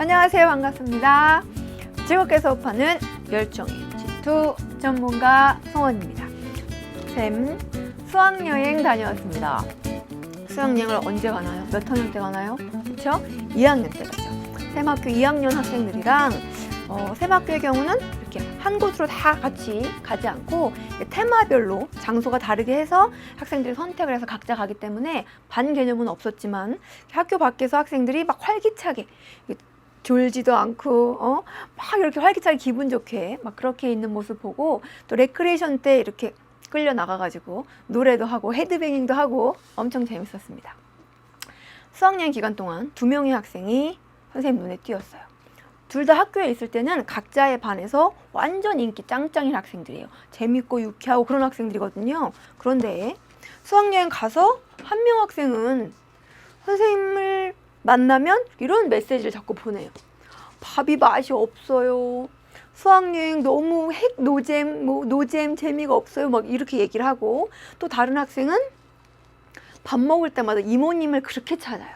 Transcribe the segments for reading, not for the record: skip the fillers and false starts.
안녕하세요. 반갑습니다. 즐겁게 수업하는 열정의 G2 전문가 송원입니다. 쌤, 수학여행 다녀왔습니다. 수학여행을 언제 가나요? 몇 학년 때 가나요? 그렇죠? 2학년 때 가죠. 쌤 학교 2학년 학생들이랑 쌤 학교의 경우는 이렇게 한 곳으로 다 같이 가지 않고 테마별로 장소가 다르게 해서 학생들이 선택을 해서 각자 가기 때문에 반 개념은 없었지만 학교 밖에서 학생들이 막 활기차게 졸지도 않고 막 이렇게 활기차게 기분 좋게 막 그렇게 있는 모습 보고 또 레크레이션 때 이렇게 끌려 나가가지고 노래도 하고 헤드뱅잉도 하고 엄청 재밌었습니다. 수학여행 기간 동안 2명의 학생이 선생님 눈에 띄었어요. 둘 다 학교에 있을 때는 각자의 반에서 완전 인기 짱짱인 학생들이에요. 재밌고 유쾌하고 그런 학생들이거든요. 그런데 수학여행 가서 한 명 학생은 선생님을 만나면 이런 메시지를 자꾸 보내요. 밥이 맛이 없어요. 수학여행 너무 노잼 재미가 없어요. 막 이렇게 얘기를 하고, 또 다른 학생은 밥 먹을 때마다 이모님을 그렇게 찾아요.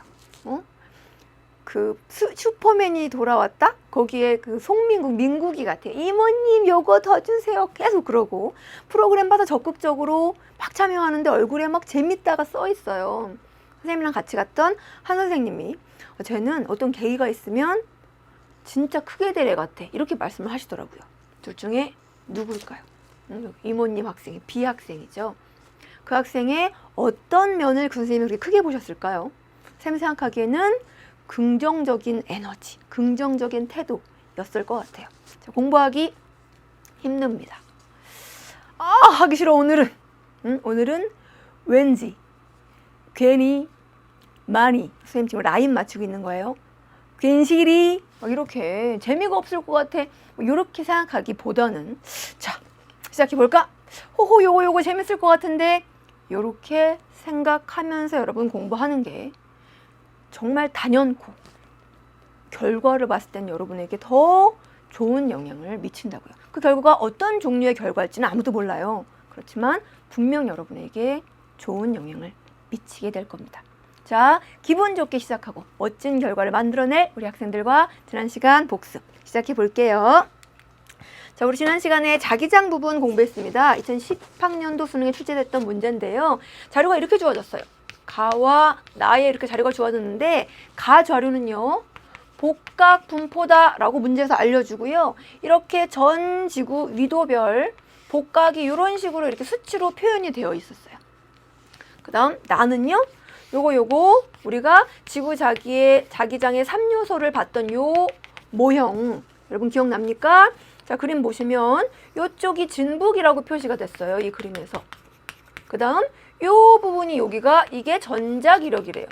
그 슈퍼맨이 돌아왔다? 거기에 그 송민국, 민국이 같아요. 이모님 요거 더 주세요. 계속 그러고 프로그램마다 적극적으로 막 참여하는데 얼굴에 막 재밌다가 써 있어요. 선생님이랑 같이 갔던 한 선생님이 쟤는 어떤 계기가 있으면 진짜 크게 될 애 같아. 이렇게 말씀을 하시더라고요. 둘 중에 누굴까요? 이모님 학생이 B 학생이죠. 그 학생의 어떤 면을 그 선생님이 그렇게 크게 보셨을까요? 쌤이 생각하기에는 긍정적인 에너지, 긍정적인 태도였을 것 같아요. 공부하기 힘듭니다. 하기 싫어 오늘은. 오늘은 왠지, 괜히, 많이. 선생님 지금 라인 맞추고 있는 거예요. 괜시리 이렇게 재미가 없을 것 같아. 이렇게 생각하기보다는 자, 시작해볼까? 호호 요거 재밌을 것 같은데 이렇게 생각하면서 여러분 공부하는 게 정말 단연코 결과를 봤을 땐 여러분에게 더 좋은 영향을 미친다고요. 그 결과가 어떤 종류의 결과일지는 아무도 몰라요. 그렇지만 분명 여러분에게 좋은 영향을 미치게 될 겁니다. 자, 기분 좋게 시작하고 멋진 결과를 만들어낼 우리 학생들과 지난 시간 복습 시작해 볼게요. 자, 우리 지난 시간에 자기장 부분 공부했습니다. 2010학년도 수능에 출제됐던 문제인데요. 자료가 이렇게 주어졌어요. 가와 나에 이렇게 자료가 주어졌는데 가 자료는요. 복각 분포다라고 문제에서 알려주고요. 이렇게 전 지구 위도별 복각이 이런 식으로 이렇게 수치로 표현이 되어 있었어요. 그 다음 나는요. 요거 우리가 지구 자기장의 3요소를 봤던 요 모형 여러분 기억납니까? 자, 그림 보시면 요쪽이 진북이라고 표시가 됐어요. 이 그림에서. 그 다음 요 부분이 여기가 이게 전자기력이래요.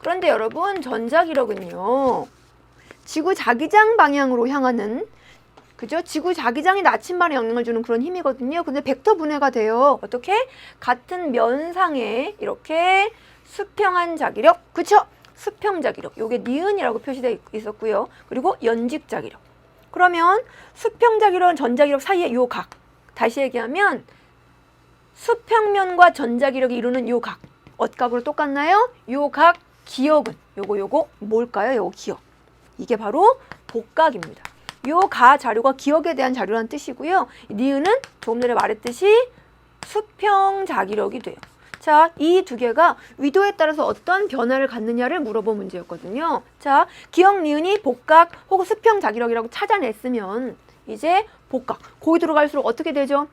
그런데 여러분 전자기력은요. 지구 자기장 방향으로 향하는 그죠? 지구 자기장이 나침반에 영향을 주는 그런 힘이거든요. 근데 벡터 분해가 돼요. 어떻게? 같은 면상에 이렇게 수평한 자기력, 그쵸? 수평 자기력. 요게 니은이라고 표시되어 있었고요. 그리고 연직 자기력. 그러면 수평 자기력은 전자기력 사이의 요 각. 다시 얘기하면 수평면과 전자기력이 이루는 요 각. 어각으로 똑같나요? 요 각 기역은 요거 뭘까요? 요거 기역. 이게 바로 복각입니다. 요 가 자료가 기역에 대한 자료라는 뜻이고요. 니은은 조금 전에 말했듯이 수평 자기력이 돼요. 자, 이 두 개가 위도에 따라서 어떤 변화를 갖느냐를 물어본 문제였거든요. 자, 기역 니은이 복각 혹은 수평 자기력이라고 찾아냈으면 이제 복각, 고위도로 갈수록 어떻게 되죠?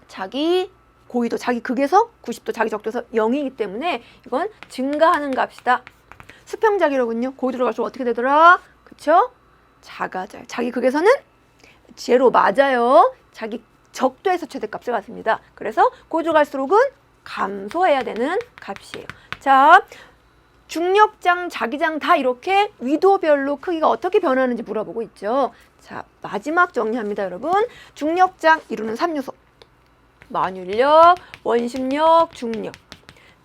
자기 고위도, 자기 극에서 90도, 자기 적도에서 0이기 때문에 이건 증가하는 값이다. 수평 자기력은요, 고위도로 갈수록 어떻게 되더라? 그쵸? 작아져요. 자기 극에서는 제로 맞아요. 자기 적도에서 최대값을 갖습니다. 그래서 고위도로 갈수록은 감소해야 되는 값이에요. 자, 중력장, 자기장 다 이렇게 위도별로 크기가 어떻게 변하는지 물어보고 있죠. 자, 마지막 정리합니다, 여러분. 중력장 이루는 3요소. 만율력, 원심력, 중력.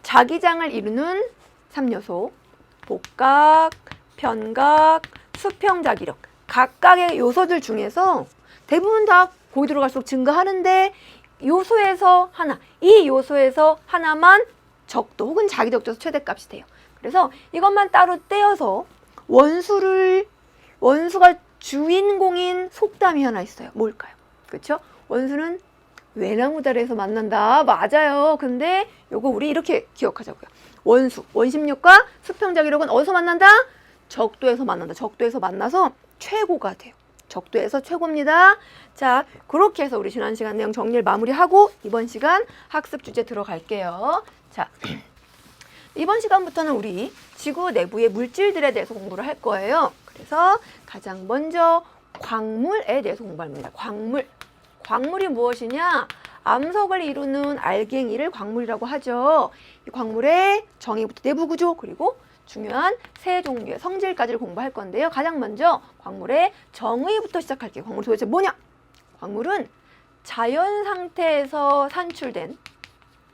자기장을 이루는 3요소. 복각, 편각, 수평 자기력. 각각의 요소들 중에서 대부분 다 고위도로 갈수록 증가하는데 요소에서 하나, 이 요소에서 하나만 적도 혹은 자기 적도에서 최대값이 돼요. 그래서 이것만 따로 떼어서 원수를 원수가 주인공인 속담이 하나 있어요. 뭘까요? 그렇죠? 원수는 외나무다리에서 만난다. 맞아요. 근데 요거 우리 이렇게 기억하자고요. 원수, 원심력과 수평자 기록은 어디서 만난다? 적도에서 만난다. 적도에서 만나서 최고가 돼요. 적도에서 최고입니다. 자, 그렇게 해서 우리 지난 시간 내용 정리를 마무리하고 이번 시간 학습 주제 들어갈게요. 자, 이번 시간부터는 우리 지구 내부의 물질들에 대해서 공부를 할 거예요. 그래서 가장 먼저 광물에 대해서 공부합니다. 광물. 광물이 무엇이냐? 암석을 이루는 알갱이를 광물이라고 하죠. 이 광물의 정의부터 내부 구조 그리고 중요한 세 종류의 성질까지를 공부할 건데요. 가장 먼저 광물의 정의부터 시작할게요. 광물이 도대체 뭐냐? 광물은 자연 상태에서 산출된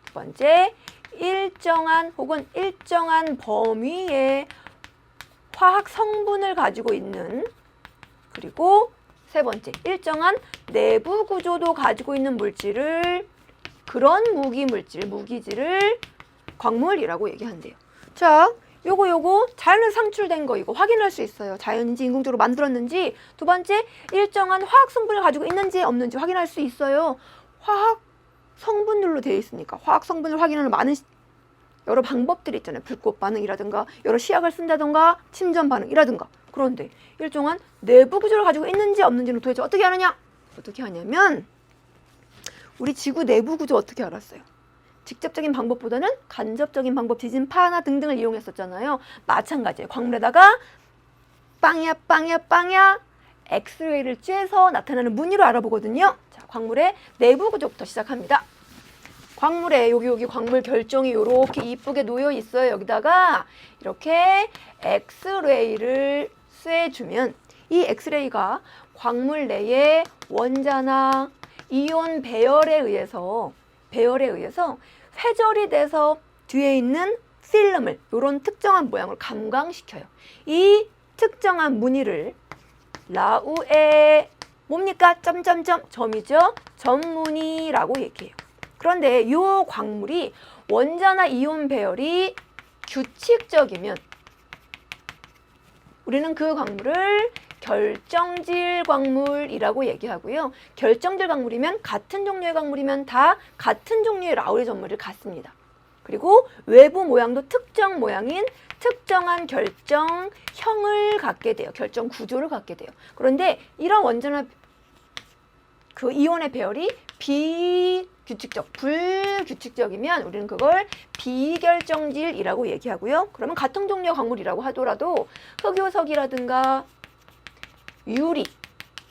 두 번째 일정한 혹은 일정한 범위의 화학 성분을 가지고 있는 그리고 세 번째 일정한 내부 구조도 가지고 있는 물질을 그런 무기질을 광물이라고 얘기한대요. 자, 요거 자연에서 상출된 거 이거 확인할 수 있어요. 자연인지 인공적으로 만들었는지. 두 번째, 일정한 화학 성분을 가지고 있는지 없는지 확인할 수 있어요. 화학 성분들로 되어 있으니까 화학 성분을 확인하는 많은 여러 방법들이 있잖아요. 불꽃 반응이라든가 여러 시약을 쓴다든가 침전 반응이라든가. 그런데 일정한 내부 구조를 가지고 있는지 없는지는 도대체 어떻게 하느냐? 어떻게 하냐면 우리 지구 내부 구조 어떻게 알았어요? 직접적인 방법보다는 간접적인 방법, 지진파나 등등을 이용했었잖아요. 마찬가지예요. 광물에다가 빵야 엑스레이를 쬐서 나타나는 무늬로 알아보거든요. 자, 광물의 내부 구조부터 시작합니다. 광물에 여기 광물 결정이 이렇게 이쁘게 놓여 있어요. 여기다가 이렇게 엑스레이를 쐬주면 이 엑스레이가 광물 내의 원자나 이온 배열에 의해서 회절이 돼서 뒤에 있는 필름을 이런 특정한 모양을 감광시켜요. 이 특정한 무늬를 라우에 뭡니까? 점이죠. 점무늬라고 얘기해요. 그런데 이 광물이 원자나 이온 배열이 규칙적이면 우리는 그 광물을 결정질 광물이라고 얘기하고요. 결정질 광물이면 같은 종류의 광물이면 다 같은 종류의 라우리 점물을 갖습니다. 그리고 외부 모양도 특정 모양인 특정한 결정형을 갖게 돼요. 결정 구조를 갖게 돼요. 그런데 이런 원자나 그 이온의 배열이 불규칙적이면 우리는 그걸 비결정질이라고 얘기하고요. 그러면 같은 종류의 광물이라고 하더라도 흑요석이라든가 유리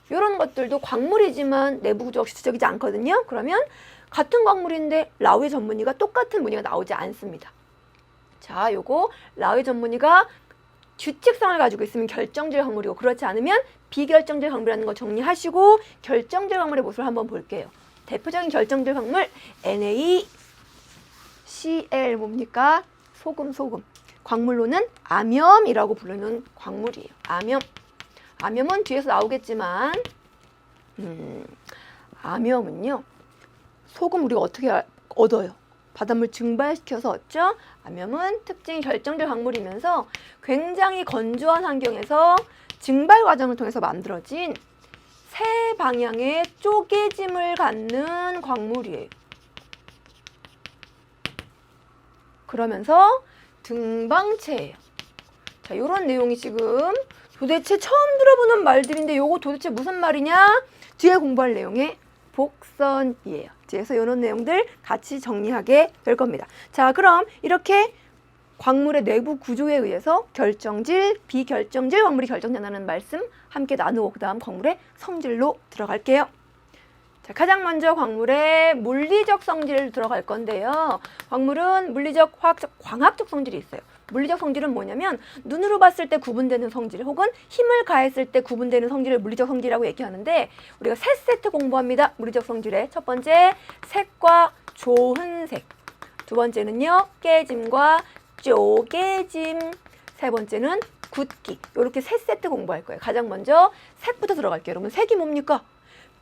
이런 것들도 광물이지만 내부 구조가 규칙적이지 않거든요. 그러면 같은 광물인데 라우의 전무늬가 똑같은 무늬가 나오지 않습니다. 자, 요거 라우의 전무늬가 규칙성을 가지고 있으면 결정질 광물이고 그렇지 않으면 비결정질 광물이라는 거 정리하시고 결정질 광물의 모습을 한번 볼게요. 대표적인 결정질 광물 NaCl 뭡니까? 소금. 광물로는 암염이라고 부르는 광물이에요. 암염은 뒤에서 나오겠지만 암염은요. 소금 우리가 어떻게 얻어요? 바닷물 증발시켜서 얻죠. 암염은 특징이 결정질 광물이면서 굉장히 건조한 환경에서 증발 과정을 통해서 만들어진 세 방향의 쪼개짐을 갖는 광물이에요. 그러면서 등방체예요. 자, 이런 내용이 지금 도대체 처음 들어보는 말들인데 요거 도대체 무슨 말이냐? 뒤에 공부할 내용의 복선이에요. 뒤에서 이런 내용들 같이 정리하게 될 겁니다. 자, 그럼 이렇게 광물의 내부 구조에 의해서 결정질, 비결정질 광물이 결정된다는 말씀 함께 나누고 그 다음 광물의 성질로 들어갈게요. 자, 가장 먼저 광물의 물리적 성질 들어갈 건데요. 광물은 물리적, 화학적, 광학적 성질이 있어요. 물리적 성질은 뭐냐면 눈으로 봤을 때 구분되는 성질 혹은 힘을 가했을 때 구분되는 성질을 물리적 성질이라고 얘기하는데 우리가 세 세트 공부합니다. 물리적 성질의 첫 번째 색과 조흔색, 두 번째는요 깨짐과 쪼개짐, 세 번째는 굳기. 이렇게 세 세트 공부할 거예요. 가장 먼저 색부터 들어갈게요. 여러분 색이 뭡니까?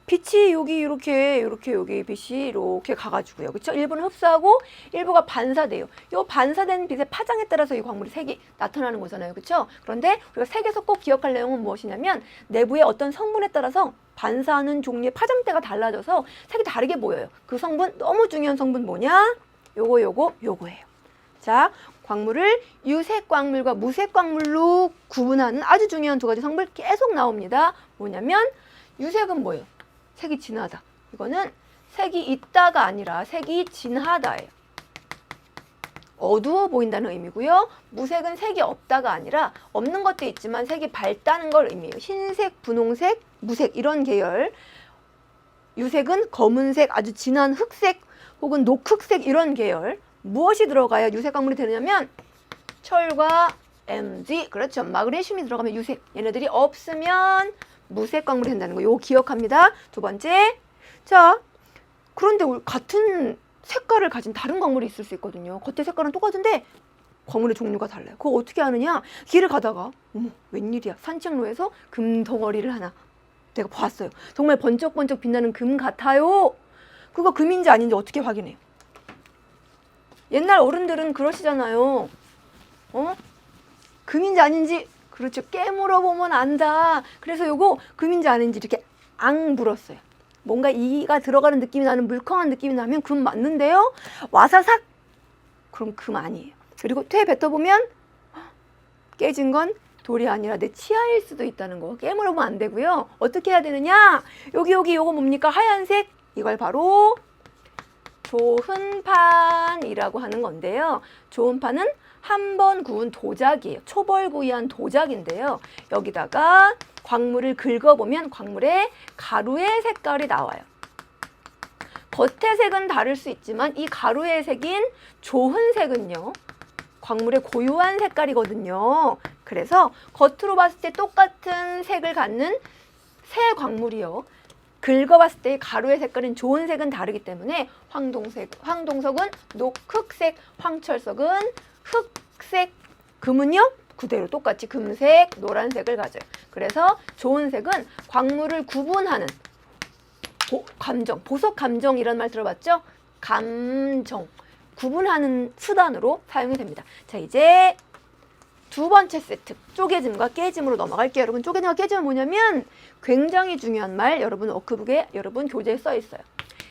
빛이 여기 이렇게 여기 빛이 이렇게 가가지고요. 그렇죠? 일부는 흡수하고 일부가 반사돼요. 이 반사된 빛의 파장에 따라서 이 광물이 색이 나타나는 거잖아요. 그렇죠? 그런데 우리가 색에서 꼭 기억할 내용은 무엇이냐면 내부의 어떤 성분에 따라서 반사하는 종류의 파장대가 달라져서 색이 다르게 보여요. 그 성분, 너무 중요한 성분 뭐냐? 요거예요. 자, 광물을 유색 광물과 무색 광물로 구분하는 아주 중요한 두 가지 성분 계속 나옵니다. 뭐냐면 유색은 뭐예요? 색이 진하다. 이거는 색이 있다가 아니라 색이 진하다예요. 어두워 보인다는 의미고요. 무색은 색이 없다가 아니라 없는 것도 있지만 색이 밝다는 걸 의미해요. 흰색, 분홍색, 무색 이런 계열. 유색은 검은색, 아주 진한 흑색 혹은 녹흑색 이런 계열. 무엇이 들어가야 유색 광물이 되느냐면 철과 Mg, 그렇죠. 마그네슘이 들어가면 유색. 얘네들이 없으면 무색 광물이 된다는 거. 이거 기억합니다. 두 번째. 자, 그런데 같은 색깔을 가진 다른 광물이 있을 수 있거든요. 겉의 색깔은 똑같은데 광물의 종류가 달라요. 그거 어떻게 아느냐? 길을 가다가 어머 웬일이야. 산책로에서 금 덩어리를 하나 내가 봤어요. 정말 번쩍번쩍 빛나는 금 같아요. 그거 금인지 아닌지 어떻게 확인해요? 옛날 어른들은 그러시잖아요. 금인지 아닌지 그렇죠. 깨물어 보면 안다. 그래서 요거 금인지 아닌지 이렇게 앙 물었어요. 뭔가 이가 들어가는 느낌이 나는 물컹한 느낌이 나면 금 맞는데요. 와사삭 그럼 금 아니에요. 그리고 퇴 뱉어보면 깨진 건 돌이 아니라 내 치아일 수도 있다는 거. 깨물어 보면 안 되고요. 어떻게 해야 되느냐? 여기 요거 뭡니까? 하얀색. 이걸 바로 조흔판이라고 하는 건데요. 조흔판은 한 번 구운 도자기예요. 초벌구이한 도자기인데요. 여기다가 광물을 긁어보면 광물의 가루의 색깔이 나와요. 겉의 색은 다를 수 있지만 이 가루의 색인 조흔색은요. 광물의 고유한 색깔이거든요. 그래서 겉으로 봤을 때 똑같은 색을 갖는 새 광물이요. 긁어봤을 때 가루의 색깔은 조흔색은 다르기 때문에 황동석은 녹흑색, 황철석은 흑색, 금은요 그대로 똑같이 금색, 노란색을 가져요. 그래서 조흔색은 광물을 구분하는 감정, 보석 감정이라는 말 들어봤죠? 감정, 구분하는 수단으로 사용이 됩니다. 자, 이제 두 번째 세트, 쪼개짐과 깨짐으로 넘어갈게요. 여러분, 쪼개짐과 깨짐은 뭐냐면 굉장히 중요한 말, 여러분 워크북에, 여러분 교재에 써 있어요.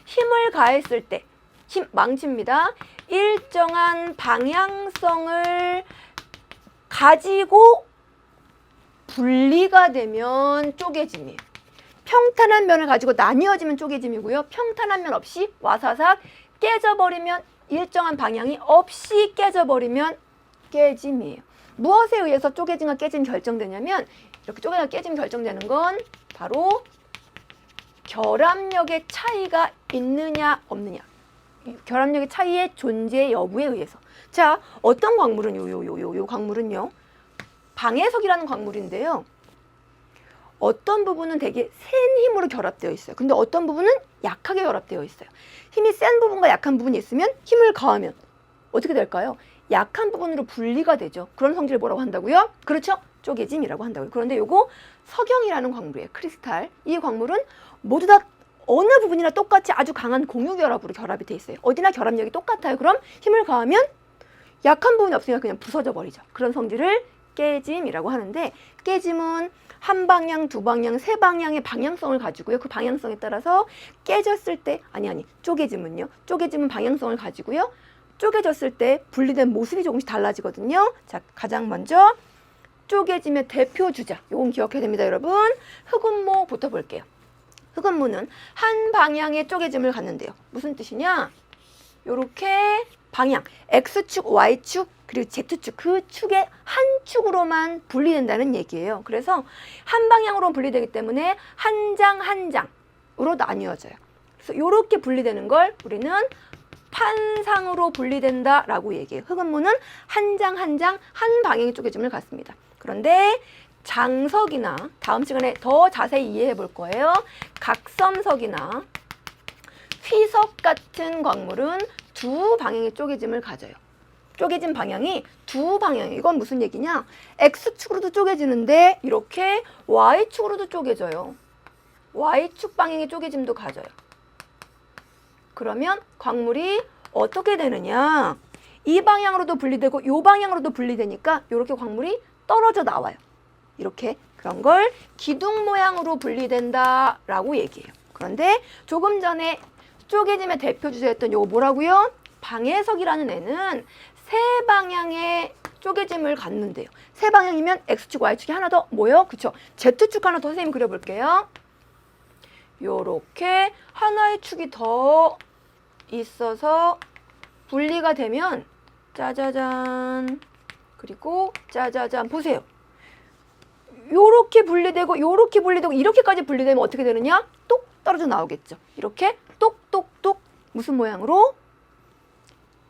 힘을 가했을 때, 힘, 망치입니다. 일정한 방향성을 가지고 분리가 되면 쪼개짐이에요. 평탄한 면을 가지고 나뉘어지면 쪼개짐이고요. 평탄한 면 없이 와사삭 깨져버리면 일정한 방향이 없이 깨져버리면 깨짐이에요. 무엇에 의해서 쪼개짐과 깨짐이 결정되냐면 이렇게 쪼개짐과 깨짐이 결정되는 건 바로 결합력의 차이가 있느냐 없느냐. 결합력의 차이의 존재 여부에 의해서. 자, 어떤 광물은 요 광물은요. 방해석이라는 광물인데요. 어떤 부분은 되게 센 힘으로 결합되어 있어요. 근데 어떤 부분은 약하게 결합되어 있어요. 힘이 센 부분과 약한 부분이 있으면 힘을 가하면 어떻게 될까요? 약한 부분으로 분리가 되죠. 그런 성질을 뭐라고 한다고요? 그렇죠? 쪼개짐이라고 한다고요. 그런데 요거 석영이라는 광물이에요. 크리스탈. 이 광물은 모두 다 어느 부분이나 똑같이 아주 강한 공유결합으로 결합이 돼 있어요. 어디나 결합력이 똑같아요. 그럼 힘을 가하면 약한 부분이 없으니까 그냥 부서져 버리죠. 그런 성질을 깨짐이라고 하는데 깨짐은 한 방향, 두 방향, 세 방향의 방향성을 가지고요. 그 방향성에 따라서 깨졌을 때, 쪼개짐은요. 쪼개짐은 방향성을 가지고요. 쪼개졌을 때 분리된 모습이 조금씩 달라지거든요. 자, 가장 먼저 쪼개짐의 대표 주자. 요건 기억해야 됩니다, 여러분. 흑운모부터 볼게요. 흑운모는 한 방향의 쪼개짐을 갖는데요. 무슨 뜻이냐? 요렇게 방향, X축, Y축, 그리고 Z축, 그 축의 한 축으로만 분리된다는 얘기예요. 그래서 한 방향으로 분리되기 때문에 한 장 한 장으로 나뉘어져요. 그래서 이렇게 분리되는 걸 우리는 판상으로 분리된다라고 얘기해요. 흑운모는 한 장 한 장 한 방향의 쪼개짐을 갖습니다. 그런데 장석이나 다음 시간에 더 자세히 이해해 볼 거예요. 각섬석이나 휘석 같은 광물은 두 방향의 쪼개짐을 가져요. 쪼개진 방향이 두 방향이에요. 이건 무슨 얘기냐? X축으로도 쪼개지는데 이렇게 Y축으로도 쪼개져요. Y축 방향의 쪼개짐도 가져요. 그러면 광물이 어떻게 되느냐? 이 방향으로도 분리되고 이 방향으로도 분리되니까 이렇게 광물이 떨어져 나와요. 이렇게 그런 걸 기둥 모양으로 분리된다라고 얘기해요. 그런데 조금 전에 쪼개짐의 대표 주제였던 요거 뭐라고요? 방해석이라는 애는 세 방향의 쪼개짐을 갖는데요. 세 방향이면 X축, Y축이 하나 더 뭐요? 그쵸? Z축 하나 더 선생님 그려볼게요. 요렇게 하나의 축이 더 있어서 분리가 되면 짜자잔 그리고 짜자잔 보세요. 요렇게 분리되고 요렇게 분리되고 이렇게까지 분리되면 어떻게 되느냐? 똑 떨어져 나오겠죠. 이렇게 똑똑똑 무슨 모양으로?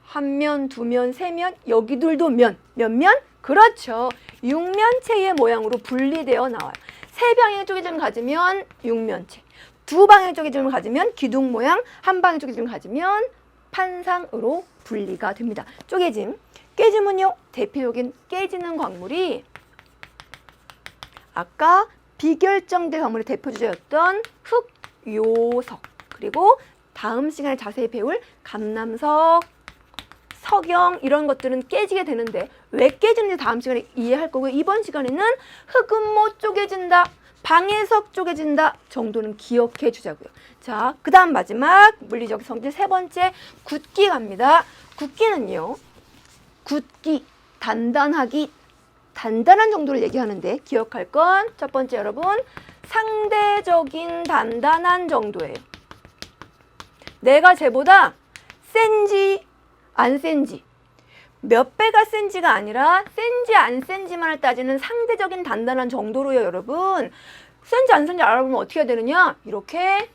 한 면, 두 면, 세 면, 여기들도 면. 몇 면? 그렇죠. 육면체의 모양으로 분리되어 나와요. 세 방향의 쪼개짐을 가지면 육면체. 두 방향의 쪼개짐을 가지면 기둥 모양, 한 방향의 쪼개짐을 가지면 판상으로 분리가 됩니다. 쪼개짐. 깨짐은요, 대표적인 깨지는 광물이 아까 비결정대 광물의 대표 주제였던 흑, 요석, 그리고 다음 시간에 자세히 배울 감남석, 석영 이런 것들은 깨지게 되는데 왜 깨지는지 다음 시간에 이해할 거고요. 이번 시간에는 흑음모 쪼개진다, 방해석 쪼개진다 정도는 기억해 주자고요. 자, 그 다음 마지막 물리적 성질 세 번째 굳기 갑니다. 굳기는요, 굳기, 단단하기, 단단한 정도를 얘기하는데 기억할 건 첫 번째 여러분 상대적인 단단한 정도예요. 내가 쟤보다 센지 안 센지 몇 배가 센지가 아니라 센지 안 센지만을 따지는 상대적인 단단한 정도로요. 여러분 센지 안 센지 알아보면 어떻게 해야 되느냐? 이렇게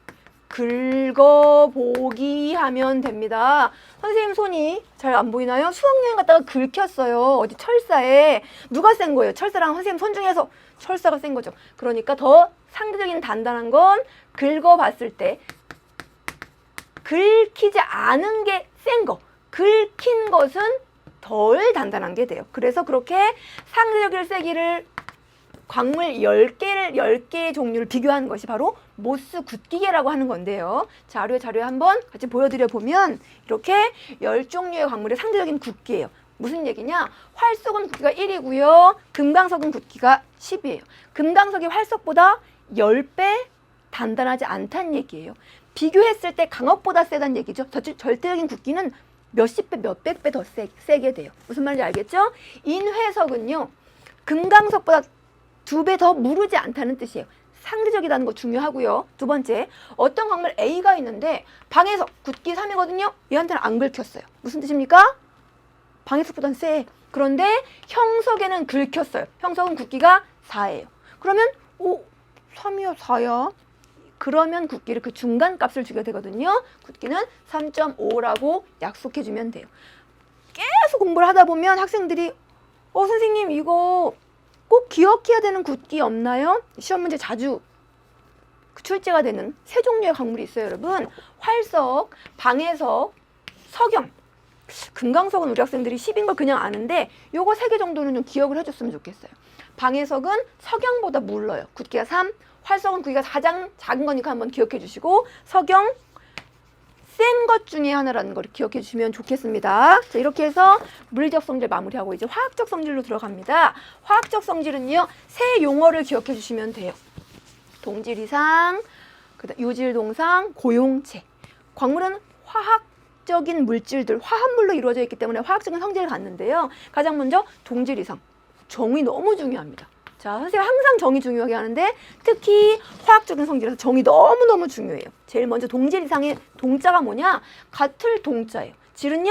긁어보기 하면 됩니다. 선생님 손이 잘 안 보이나요? 수학여행 갔다가 긁혔어요. 어디 철사에. 누가 센 거예요? 철사랑 선생님 손 중에서 철사가 센 거죠. 그러니까 더 상대적인 단단한 건 긁어봤을 때 긁히지 않은 게 센 거, 긁힌 것은 덜 단단한 게 돼요. 그래서 그렇게 상대적인 세기를 광물 10개의 종류를 비교하는 것이 바로 모스 굳기계라고 하는 건데요. 자료에 한번 같이 보여드려 보면 이렇게 10종류의 광물의 상대적인 굳기예요. 무슨 얘기냐? 활석은 굳기가 1이고요. 금강석은 굳기가 10이에요. 금강석이 활석보다 10배 단단하지 않다는 얘기예요. 비교했을 때 강압보다 세다는 얘기죠. 절대적인 굳기는 몇십 배, 몇백 배 더 세게 돼요. 무슨 말인지 알겠죠? 인회석은요, 금강석보다 2배 더 무르지 않다는 뜻이에요. 상대적이라는 거 중요하고요. 두 번째, 어떤 광물 A가 있는데 방해석, 굳기 3이거든요. 얘한테는 안 긁혔어요. 무슨 뜻입니까? 방해석보다는 세. 그런데 형석에는 긁혔어요. 형석은 굳기가 4예요. 그러면 3이야 4야. 그러면 굳기를 그 중간 값을 주게 되거든요. 굳기는 3.5라고 약속해주면 돼요. 계속 공부를 하다 보면 학생들이 선생님 이거 꼭 기억해야 되는 굳기 없나요? 시험 문제 자주 출제가 되는 세 종류의 광물이 있어요. 여러분 활석, 방해석, 석영. 금강석은 우리 학생들이 10인 걸 그냥 아는데 요거 3개 정도는 좀 기억을 해줬으면 좋겠어요. 방해석은 석영보다 물러요. 굳기가 3, 활석은 굳기가 가장 작은 거니까 한번 기억해 주시고 석영 센 것 중에 하나라는 걸 기억해 주시면 좋겠습니다. 자, 이렇게 해서 물리적 성질 마무리하고 이제 화학적 성질로 들어갑니다. 화학적 성질은요, 세 용어를 기억해 주시면 돼요. 동질 이상, 유질 동상, 고용체. 광물은 화학적인 물질들, 화합물로 이루어져 있기 때문에 화학적인 성질을 갖는데요. 가장 먼저 동질 이상. 정이 너무 중요합니다. 자, 선생님 항상 정이 중요하게 하는데 특히 화학적인 성질에서 정이 너무너무 중요해요. 제일 먼저 동질 이상의 동자가 뭐냐? 같을 동자예요. 질은요?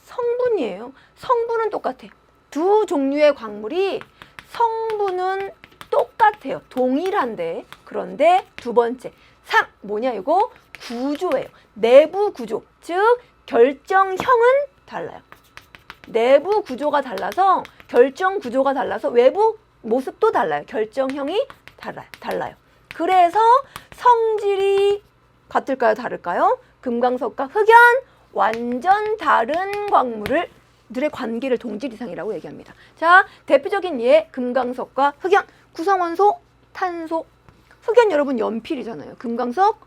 성분이에요. 성분은 똑같아요. 두 종류의 광물이 성분은 똑같아요. 동일한데. 그런데 두 번째, 상 뭐냐 이거? 구조예요. 내부 구조, 즉 결정형은 달라요. 내부 구조가 달라서 결정 구조가 달라서 외부 모습도 달라요. 결정형이 달라요. 그래서 성질이 같을까요? 다를까요? 금강석과 흑연 완전 다른 광물들의 관계를 동질 이상이라고 얘기합니다. 자, 대표적인 예 금강석과 흑연 구성원소 탄소 흑연 여러분 연필이잖아요. 금강석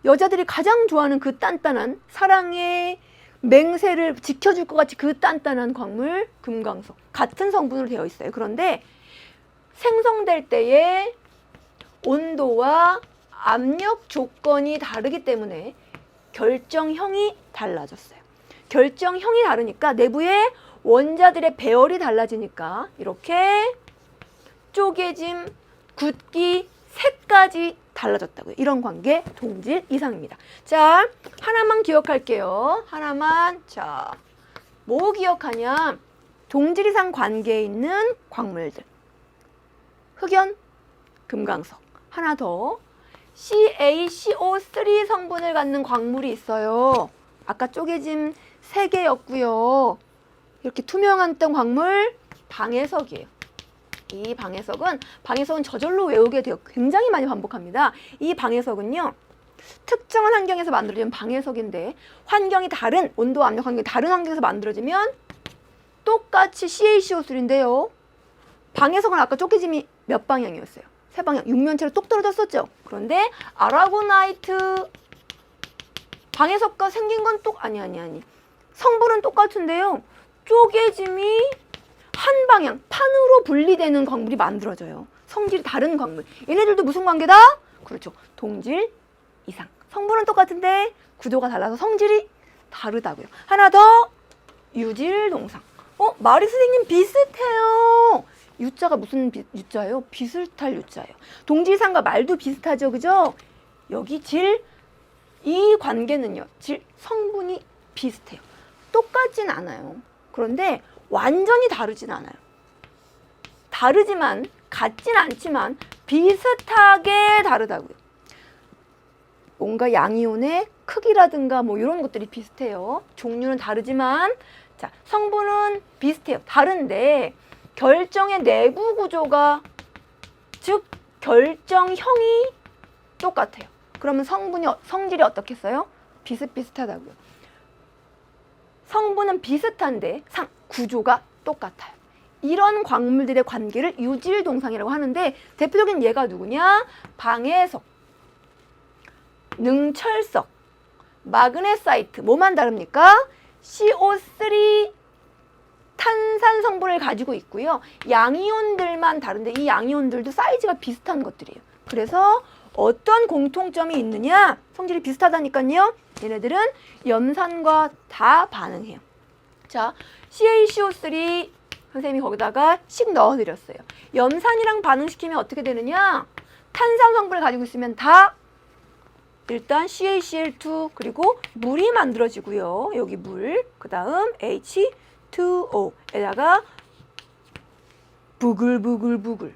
여자들이 가장 좋아하는 그 단단한 사랑의 맹세를 지켜줄 것 같이 그 단단한 광물 금강석 같은 성분으로 되어 있어요. 그런데 생성될 때의 온도와 압력 조건이 다르기 때문에 결정형이 달라졌어요. 결정형이 다르니까 내부의 원자들의 배열이 달라지니까 이렇게 쪼개짐, 굳기, 색까지 달라졌다고요. 이런 관계 동질 이상입니다. 자, 하나만 기억할게요. 하나만. 자, 뭐 기억하냐? 동질 이상 관계에 있는 광물들. 흑연, 금강석. 하나 더. CaCO3 성분을 갖는 광물이 있어요. 아까 쪼개짐 3개였고요. 이렇게 투명한 떤 광물 방해석이에요. 이 방해석은 저절로 외우게 돼요. 굉장히 많이 반복합니다. 이 방해석은요. 특정한 환경에서 만들어지는 방해석인데 환경이 다른 온도 압력 환경이 다른 환경에서 만들어지면 똑같이 CaCO3인데요. 방해석은 아까 쪼개짐이 몇 방향이었어요? 3방향. 육면체로 똑 떨어졌었죠. 그런데 아라고나이트 방해석과 생긴 건 아니. 성분은 똑같은데요. 쪼개짐이 한 방향, 판으로 분리되는 광물이 만들어져요. 성질이 다른 광물. 얘네들도 무슨 관계다? 그렇죠. 동질 이상. 성분은 똑같은데 구조가 달라서 성질이 다르다고요. 하나 더. 유질 동상. 마리 선생님 비슷해요. 유자가 무슨 유자예요? 비슷할 유자예요. 동질상과 말도 비슷하죠. 그죠? 여기 이 관계는요. 성분이 비슷해요. 똑같진 않아요. 그런데 완전히 다르진 않아요. 다르지만 같진 않지만 비슷하게 다르다고요. 뭔가 양이온의 크기라든가 뭐 이런 것들이 비슷해요. 종류는 다르지만 자, 성분은 비슷해요. 다른데 결정의 내부 구조가 즉 결정형이 똑같아요. 그러면 성질이 어떻겠어요? 비슷비슷하다고요. 성분은 비슷한데 구조가 똑같아요. 이런 광물들의 관계를 유질동상이라고 하는데 대표적인 예가 누구냐? 방해석, 능철석, 마그네사이트. 뭐만 다릅니까? CO3 탄산 성분을 가지고 있고요. 양이온들만 다른데 이 양이온들도 사이즈가 비슷한 것들이에요. 그래서 어떤 공통점이 있느냐? 성질이 비슷하다니까요. 얘네들은 염산과 다 반응해요. 자, CaCO3 선생님이 거기다가 씩 넣어드렸어요. 염산이랑 반응시키면 어떻게 되느냐? 탄산 성분을 가지고 있으면 다 일단 CaCl2 그리고 물이 만들어지고요. 여기 물, 그 다음 H2O에다가 부글부글부글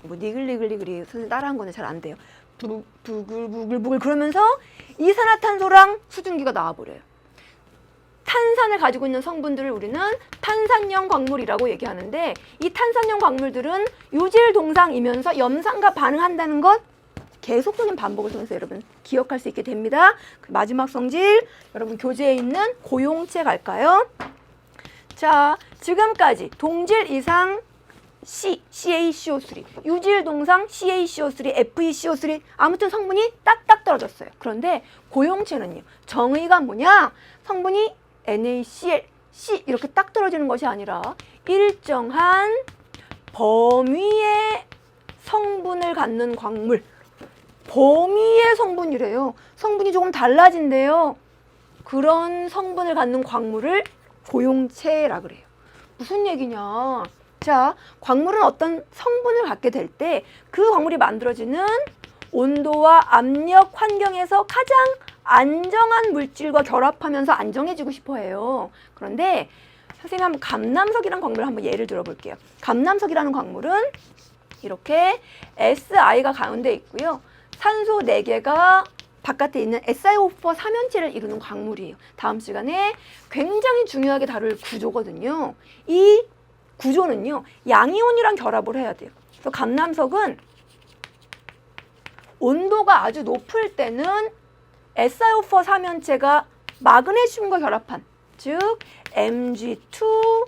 뭐 니글니글니글이 선생님 따라한 거는 잘 안 돼요. 부글부글부글 그러면서 이산화탄소랑 수증기가 나와버려요. 탄산을 가지고 있는 성분들을 우리는 탄산형 광물이라고 얘기하는데 이 탄산형 광물들은 유질 동상이면서 염산과 반응한다는 것 계속적인 반복을 통해서 여러분 기억할 수 있게 됩니다. 마지막 성질 여러분 교재에 있는 고용체 갈까요? 자, 지금까지 동질 이상 CaCO3, 유질 동상 CaCO3, FeCO3 아무튼 성분이 딱딱 떨어졌어요. 그런데 고용체는요. 정의가 뭐냐? 성분이 NaCl, C 이렇게 딱 떨어지는 것이 아니라 일정한 범위의 성분을 갖는 광물. 범위의 성분이래요. 성분이 조금 달라진대요. 그런 성분을 갖는 광물을 고용체라 그래요. 무슨 얘기냐? 자, 광물은 어떤 성분을 갖게 될 때 그 광물이 만들어지는 온도와 압력 환경에서 가장 안정한 물질과 결합하면서 안정해지고 싶어 해요. 그런데 선생님 한번 감남석이라는 광물을 한번 예를 들어볼게요. 감남석이라는 광물은 이렇게 Si가 가운데 있고요. 산소 4개가 바깥에 있는 SiO4 3연체를 이루는 광물이에요. 다음 시간에 굉장히 중요하게 다룰 구조거든요. 이 구조는요. 양이온이랑 결합을 해야 돼요. 그래서 감남석은 온도가 아주 높을 때는 SiO4 3연체가 마그네슘과 결합한 즉 Mg2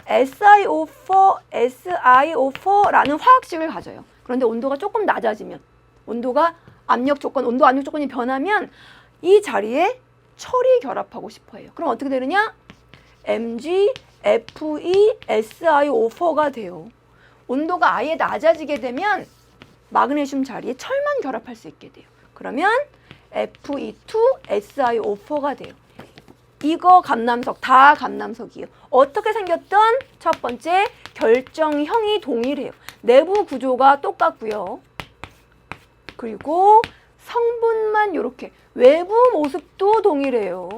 SiO4, SiO4라는 화학식을 가져요. 그런데 온도가 조금 낮아지면, 온도가 압력 조건, 온도 압력 조건이 변하면 이 자리에 철이 결합하고 싶어 해요. 그럼 어떻게 되느냐? MgFeSiO4가 돼요. 온도가 아예 낮아지게 되면 마그네슘 자리에 철만 결합할 수 있게 돼요. 그러면 Fe2SiO4가 돼요. 이거 감남석, 다 감남석이에요. 어떻게 생겼던 첫 번째 결정형이 동일해요. 내부 구조가 똑같고요. 그리고 성분만 이렇게, 외부 모습도 동일해요.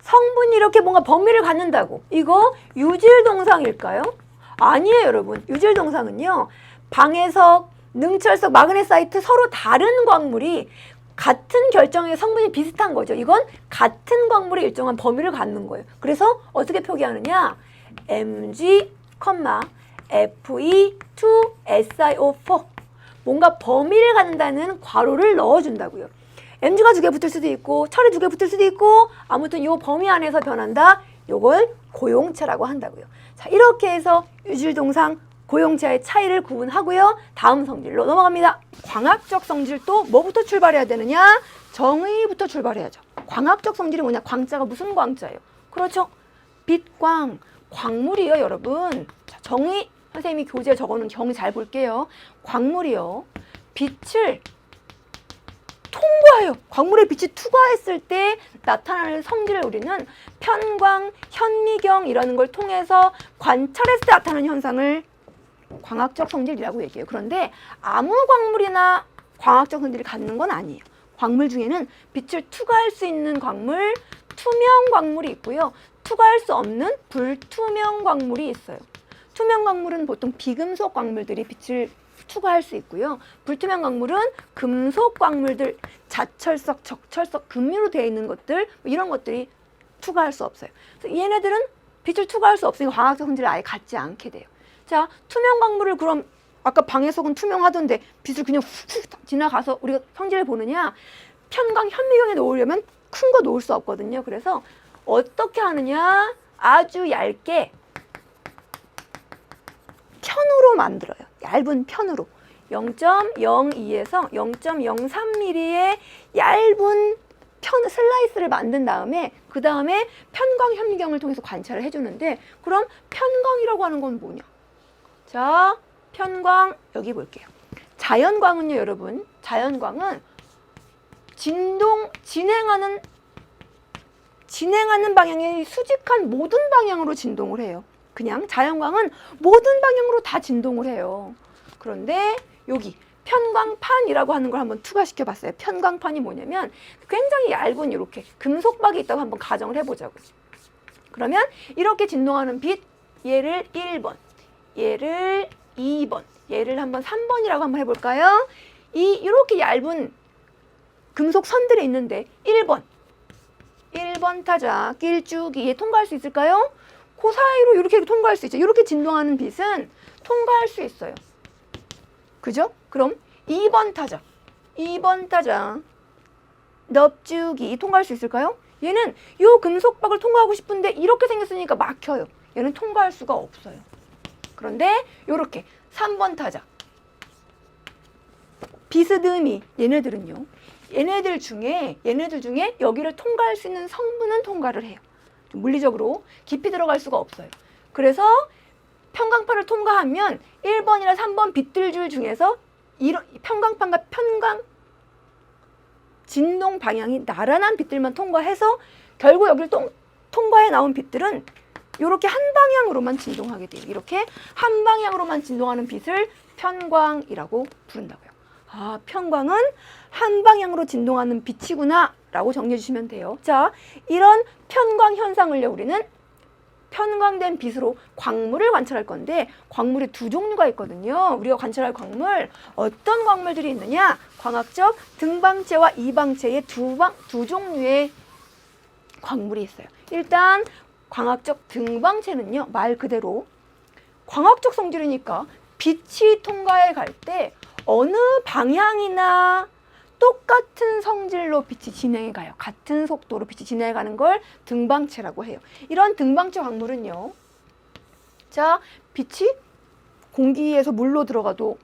성분이 이렇게 뭔가 범위를 갖는다고. 이거 유질동상일까요? 아니에요, 여러분. 유질동상은요, 방해석, 능철석, 마그네사이트 서로 다른 광물이 같은 결정의 성분이 비슷한 거죠. 이건 같은 광물의 일정한 범위를 갖는 거예요. 그래서 어떻게 표기하느냐? Mg, Fe2SiO4. 뭔가 범위를 갖는다는 괄호를 넣어준다고요. Mg가 2개 붙을 수도 있고 철이 2개 붙을 수도 있고 아무튼 이 범위 안에서 변한다. 요걸 고용체라고 한다고요. 자, 이렇게 해서 유질동상, 고용체의 차이를 구분하고요. 다음 성질로 넘어갑니다. 광학적 성질도 뭐부터 출발해야 되느냐? 정의부터 출발해야죠. 광학적 성질이 뭐냐? 광자가 무슨 광자예요? 그렇죠. 빛광, 광물이요, 여러분. 자, 정의, 선생님이 교재에 적어놓은 정의 잘 볼게요. 광물이요. 빛을 통과해요. 광물의 빛이 투과했을 때 나타나는 성질을 우리는 편광, 현미경이라는 걸 통해서 관찰했을 때 나타나는 현상을 광학적 성질이라고 얘기해요. 그런데 아무 광물이나 광학적 성질을 갖는 건 아니에요. 광물 중에는 빛을 투과할 수 있는 광물, 투명 광물이 있고요. 투과할 수 없는 불투명 광물이 있어요. 투명 광물은 보통 비금속 광물들이 빛을 투과할 수 있고요. 불투명 광물은 금속 광물들, 자철석, 적철석, 금류로 되어 있는 것들, 이런 것들이 투과할 수 없어요. 그래서 얘네들은 빛을 투과할 수 없으니까 광학적 성질을 아예 갖지 않게 돼요. 자, 투명 광물을 그럼 아까 방해석은 투명하던데 빛을 그냥 훅훅 지나가서 우리가 성질을 보느냐? 편광, 현미경에 놓으려면 큰 거 놓을 수 없거든요. 그래서 어떻게 하느냐? 아주 얇게 편으로 만들어요. 얇은 편으로. 0.02에서 0.03mm의 얇은 편 슬라이스를 만든 다음에 그 다음에 편광 현미경을 통해서 관찰을 해주는데 그럼 편광이라고 하는 건 뭐냐? 자, 편광 여기 볼게요. 자연광은요, 여러분. 자연광은 진행하는 방향이 수직한 모든 방향으로 진동을 해요. 그냥 자연광은 모든 방향으로 다 진동을 해요. 그런데 여기 편광판이라고 하는 걸 한번 투과시켜 봤어요. 편광판이 뭐냐면 굉장히 얇은 이렇게 금속박이 있다고 한번 가정을 해보자고요. 그러면 이렇게 진동하는 빛, 얘를 1번, 얘를 2번, 얘를 한번 3번이라고 한번 해볼까요? 이렇게 얇은 금속 선들이 있는데 1번 타자, 길쭉이 얘 통과할 수 있을까요? 그 사이로 이렇게 통과할 수 있죠. 이렇게 진동하는 빛은 통과할 수 있어요. 그죠? 그럼 2번 타자, 넙죽이 통과할 수 있을까요? 얘는 이 금속박을 통과하고 싶은데 이렇게 생겼으니까 막혀요. 얘는 통과할 수가 없어요. 그런데 이렇게 3번 타자, 비스듬히 얘네들은요. 얘네들 중에 여기를 통과할 수 있는 성분은 통과를 해요. 물리적으로 깊이 들어갈 수가 없어요. 그래서 편광판을 통과하면 1번이나 3번 빛들줄 중에서 이런 편광판과 편광 진동 방향이 나란한 빛들만 통과해서 결국 여기를 통과해 나온 빛들은 이렇게 한 방향으로만 진동하게 돼요. 이렇게 한 방향으로만 진동하는 빛을 편광이라고 부른다고요. 아, 편광은 한 방향으로 진동하는 빛이구나 라고 정리해 주시면 돼요. 자, 이런 편광 현상을요, 우리는 편광된 빛으로 광물을 관찰할 건데 광물이 두 종류가 있거든요. 우리가 관찰할 광물, 어떤 광물들이 있느냐? 광학적 등방체와 이방체의 두 종류의 광물이 있어요. 일단 광학적 등방체는요, 말 그대로 광학적 성질이니까 빛이 통과해 갈 때 어느 방향이나 똑같은 성질로 빛이 진행해 가요. 같은 속도로 빛이 진행해 가는 걸 등방체라고 해요. 이런 등방체 광물은요. 자, 빛이 공기에서 물로 들어가도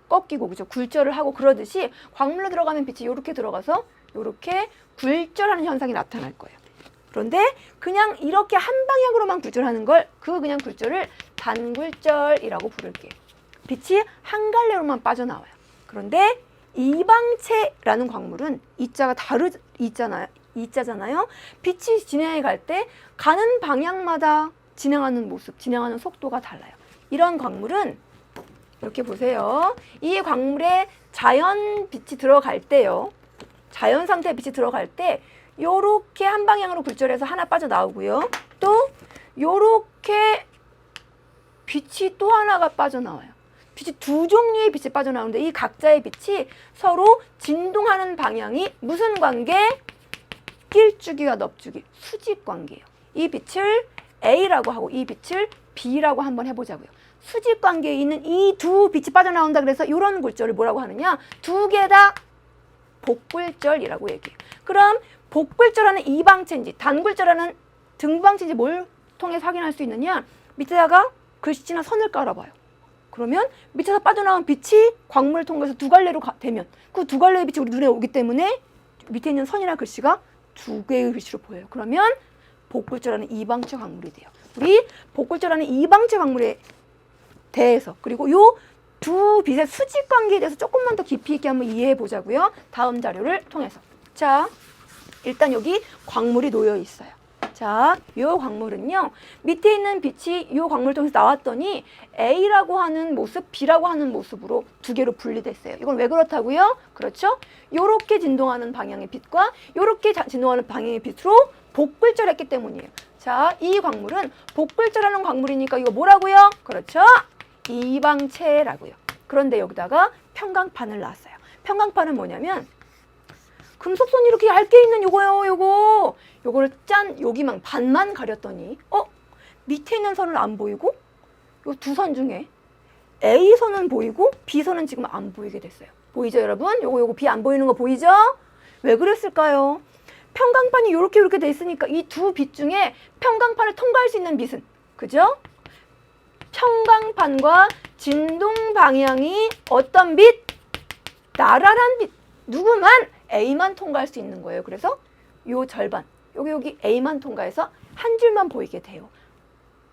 꺾이고, 그죠? 굴절을 하고 그러듯이 광물로 들어가면 빛이 이렇게 들어가서 이렇게 굴절하는 현상이 나타날 거예요. 그런데 그냥 이렇게 한 방향으로만 굴절하는 걸 그냥 굴절을 단굴절이라고 부를게요. 빛이 한 갈래로만 빠져나와요. 그런데 이방체라는 광물은 이자가 이자잖아요. 빛이 진행해 갈 때 가는 방향마다 진행하는 모습, 진행하는 속도가 달라요. 이런 광물은 이렇게 보세요. 이 광물에 자연 빛이 들어갈 때요. 자연 상태의 빛이 들어갈 때 요렇게 한 방향으로 굴절해서 하나 빠져나오고요. 또 요렇게 빛이 또 하나가 빠져나와요. 빛이 두 종류의 빛이 빠져나오는데 이 각자의 빛이 서로 진동하는 방향이 무슨 관계? 길쭉이와 넙죽이 수직 관계예요. 이 빛을 A라고 하고 이 빛을 B라고 한번 해보자고요. 수직 관계에 있는 이 두 빛이 빠져나온다 그래서 이런 굴절을 뭐라고 하느냐? 두 개 다 복굴절이라고 얘기해요. 그럼 복굴절하는 이방체인지 단굴절하는 등방체인지 뭘 통해서 확인할 수 있느냐? 밑에다가 글씨나 선을 깔아봐요. 그러면 밑에서 빠져나온 빛이 광물을 통해서 두 갈래로 되면 그 두 갈래의 빛이 우리 눈에 오기 때문에 밑에 있는 선이나 글씨가 두 개의 글씨로 보여요. 그러면 복굴절하는 이방체 광물이 돼요. 우리 복굴절하는 이방체 광물에 대해서 그리고 요 두 빛의 수직 관계에 대해서 조금만 더 깊이 있게 한번 이해해 보자고요. 다음 자료를 통해서. 자, 일단 여기 광물이 놓여 있어요. 자, 이 광물은요. 밑에 있는 빛이 이 광물을 통해서 나왔더니 A라고 하는 모습, B라고 하는 모습으로 두 개로 분리됐어요. 이건 왜 그렇다고요? 그렇죠? 요렇게 진동하는 방향의 빛과 요렇게 진동하는 방향의 빛으로 복굴절했기 때문이에요. 자, 이 광물은 복굴절하는 광물이니까 이거 뭐라고요? 그렇죠? 이방체라고요. 그런데 여기다가 평광판을 놨어요. 평광판은 뭐냐면 금속선이 이렇게 얇게 있는 요거요. 요거를 짠 여기만 반만 가렸더니 밑에 있는 선은 안 보이고 요 두 선 중에 A선은 보이고 B선은 지금 안 보이게 됐어요. 보이죠, 여러분? 요거 B 안 보이는 거 보이죠? 왜 그랬을까요? 평광판이 요렇게 돼 있으니까 이 두 빛 중에 평광판을 통과할 수 있는 빛은 그죠? 평광판과 진동 방향이 어떤 빛? 나란한 빛. 누구만? A만 통과할 수 있는 거예요. 그래서 요 절반, 여기 A만 통과해서 한 줄만 보이게 돼요.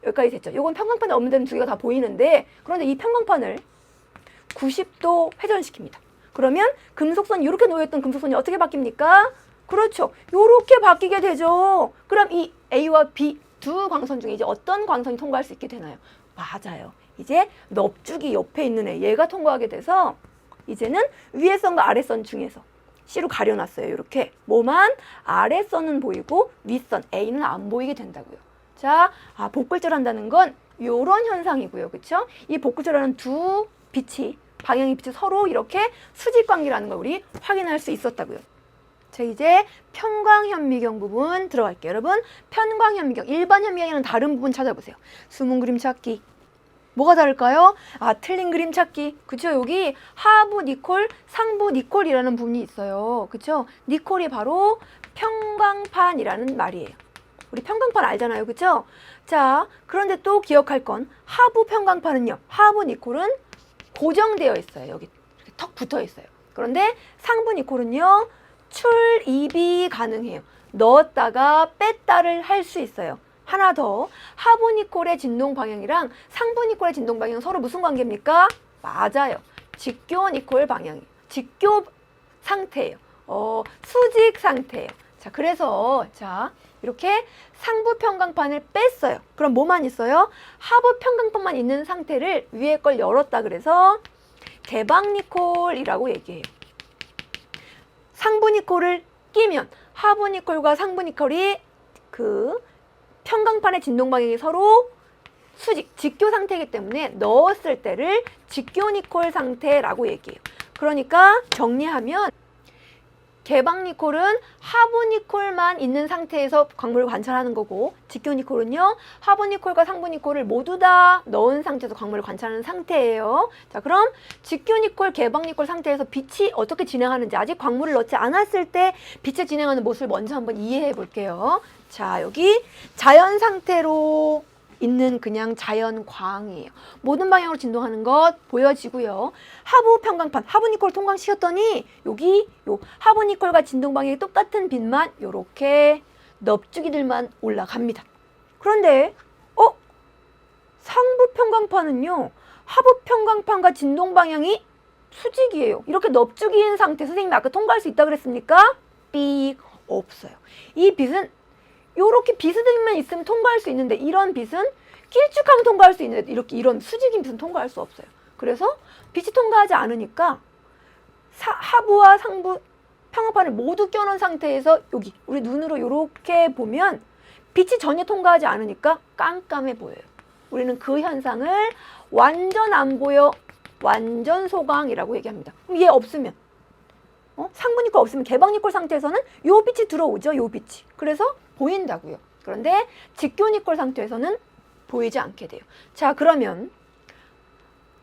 여기까지 됐죠. 요건 평광판에 없는 데는 두 개가 다 보이는데 그런데 이 평광판을 90도 회전시킵니다. 그러면 금속선이 이렇게 놓여있던 금속선이 어떻게 바뀝니까? 그렇죠. 요렇게 바뀌게 되죠. 그럼 이 A와 B 두 광선 중에 이제 어떤 광선이 통과할 수 있게 되나요? 맞아요. 이제 넙죽이 옆에 있는 얘가 통과하게 돼서 이제는 위에 선과 아래 선 중에서 C로 가려놨어요. 이렇게 뭐만 아래선은 보이고 윗선 A는 안 보이게 된다고요. 자, 복굴절한다는 건 이런 현상이고요. 그렇죠? 이 복굴절하는 두 빛이 방향의 빛이 서로 이렇게 수직관계라는 걸 우리 확인할 수 있었다고요. 자, 이제 편광현미경 부분 들어갈게요. 여러분, 편광현미경, 일반 현미경이랑 다른 부분 찾아보세요. 숨은 그림 찾기. 뭐가 다를까요? 틀린 그림 찾기. 그쵸? 여기 하부 니콜, 상부 니콜이라는 부분이 있어요. 그쵸? 니콜이 바로 편광판이라는 말이에요. 우리 편광판 알잖아요. 그쵸? 자, 그런데 또 기억할 건 하부 편광판은요. 하부 니콜은 고정되어 있어요. 여기 이렇게 턱 붙어 있어요. 그런데 상부 니콜은요. 출입이 가능해요. 넣었다가 뺐다를 할 수 있어요. 하나 더, 하부 니콜의 진동 방향이랑 상부 니콜의 진동 방향은 서로 무슨 관계입니까? 맞아요. 직교 니콜 방향이에요. 직교 상태예요. 수직 상태예요. 자, 그래서 이렇게 상부 편광판을 뺐어요. 그럼 뭐만 있어요? 하부 편광판만 있는 상태를 위에 걸 열었다 그래서 개방 니콜이라고 얘기해요. 상부 니콜을 끼면 하부 니콜과 상부 니콜이 그 편광판의 진동 방향이 서로 수직, 직교 상태이기 때문에 넣었을 때를 직교 니콜 상태라고 얘기해요. 그러니까 정리하면 개방 니콜은 하부 니콜만 있는 상태에서 광물을 관찰하는 거고 직교 니콜은요. 하부 니콜과 상부 니콜을 모두 다 넣은 상태에서 광물을 관찰하는 상태예요. 자, 그럼 직교 니콜, 개방 니콜 상태에서 빛이 어떻게 진행하는지 아직 광물을 넣지 않았을 때 빛의 진행하는 모습을 먼저 한번 이해해 볼게요. 자, 여기 자연 상태로 있는 그냥 자연 광이에요. 모든 방향으로 진동하는 것 보여지고요. 하부 평광판, 하부 니콜 통광시켰더니 여기 요 하부 니콜과 진동 방향이 똑같은 빛만 요렇게 넙죽이들만 올라갑니다. 그런데 상부 평광판은요. 하부 평광판과 진동 방향이 수직이에요. 이렇게 넙죽인 상태, 선생님이 아까 통과할 수 있다고 그랬습니까? 삑 없어요. 이 빛은 요렇게 비스듬히만 있으면 통과할 수 있는데 이런 빛은 길쭉하면 통과할 수 있는데 이렇게 이런 수직인 빛은 통과할 수 없어요. 그래서 빛이 통과하지 않으니까 하부와 상부 평광판을 모두 껴놓은 상태에서 여기 우리 눈으로 요렇게 보면 빛이 전혀 통과하지 않으니까 깜깜해 보여요. 우리는 그 현상을 완전 안 보여, 완전 소광이라고 얘기합니다. 그럼 얘 없으면 상부 니콜 없으면 개방 니콜 상태에서는 요 빛이 들어오죠. 요 빛이. 그래서 보인다고요. 그런데 직교 니콜 상태에서는 보이지 않게 돼요. 자, 그러면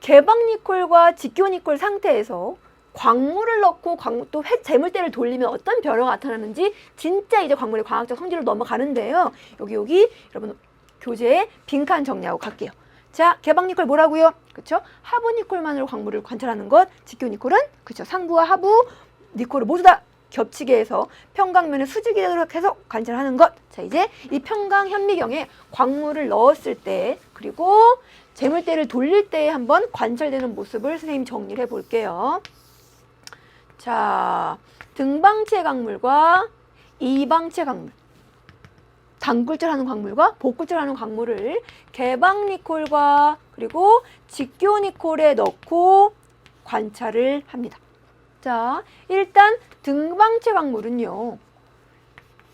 개방 니콜과 직교 니콜 상태에서 광물을 넣고 또 재물대를 돌리면 어떤 변화가 나타나는지 진짜 이제 광물의 광학적 성질로 넘어가는데요. 여기 여러분 교재에 빈칸 정리하고 갈게요. 자, 개방 니콜 뭐라고요? 그렇죠? 하부 니콜만으로 광물을 관찰하는 것. 직교 니콜은 그렇죠. 상부와 하부 니콜을 모두 다 겹치게 해서 평광면을 수직이도록 해서 관찰하는 것. 자, 이제 이 평광 현미경에 광물을 넣었을 때 그리고 재물대를 돌릴 때 한번 관찰되는 모습을 선생님이 정리를 해볼게요. 자, 등방체 광물과 이방체 광물, 단굴절하는 광물과 복굴절하는 광물을 개방 니콜과 그리고 직교 니콜에 넣고 관찰을 합니다. 자, 일단 등방체 광물은요.